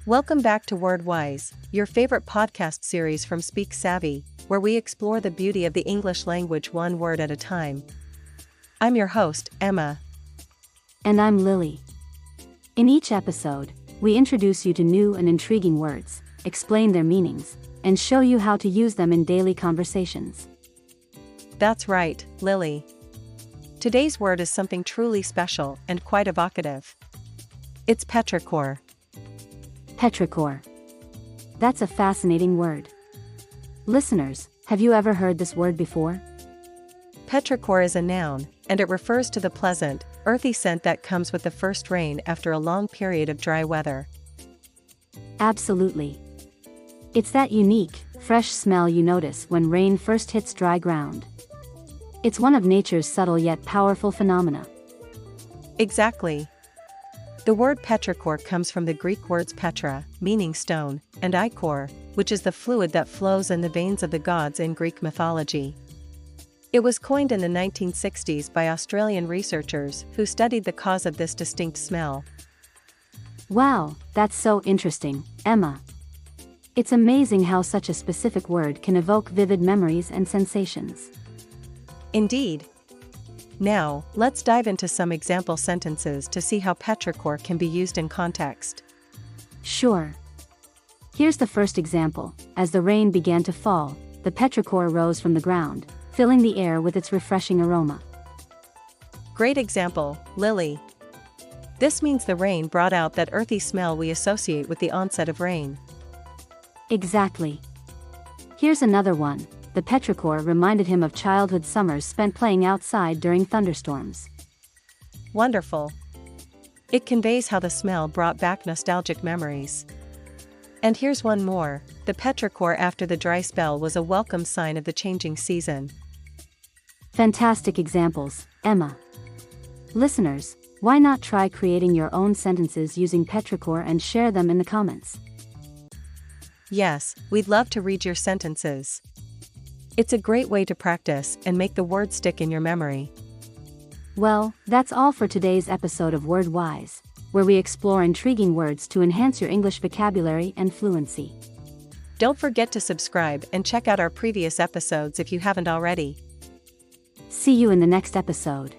Welcome back to WordWise, your favorite podcast series from Speak Savvy, where we explore the beauty of the English language one word at a time. I'm your host, Emma. And I'm Lily. In each episode, we introduce you to new and intriguing words, explain their meanings, and show you how to use them in daily conversations. That's right, Lily. Today's word is something truly special and quite evocative. It's petrichor. Petrichor. That's a fascinating word. Listeners, have you ever heard this word before? Petrichor is a noun, and it refers to the pleasant, earthy scent that comes with the first rain after a long period of dry weather. Absolutely. It's that unique, fresh smell you notice when rain first hits dry ground. It's one of nature's subtle yet powerful phenomena. Exactly. The word petrichor comes from the Greek words petra, meaning stone, and ichor, which is the fluid that flows in the veins of the gods in Greek mythology. It was coined in the 1960s by Australian researchers who studied the cause of this distinct smell. Wow, that's so interesting, Emma. It's amazing how such a specific word can evoke vivid memories and sensations. Indeed. Now, let's dive into some example sentences to see how petrichor can be used in context. Sure. Here's the first example. As the rain began to fall, the petrichor rose from the ground, filling the air with its refreshing aroma. Great example, Lily. This means the rain brought out that earthy smell we associate with the onset of rain. Exactly. Here's another one. The petrichor reminded him of childhood summers spent playing outside during thunderstorms. Wonderful. It conveys how the smell brought back nostalgic memories. And here's one more. The petrichor after the dry spell was a welcome sign of the changing season. Fantastic examples, Emma. Listeners, why not try creating your own sentences using petrichor and share them in the comments? Yes, we'd love to read your sentences. It's a great way to practice and make the word stick in your memory. Well, that's all for today's episode of WordWise, where we explore intriguing words to enhance your English vocabulary and fluency. Don't forget to subscribe and check out our previous episodes if you haven't already. See you in the next episode.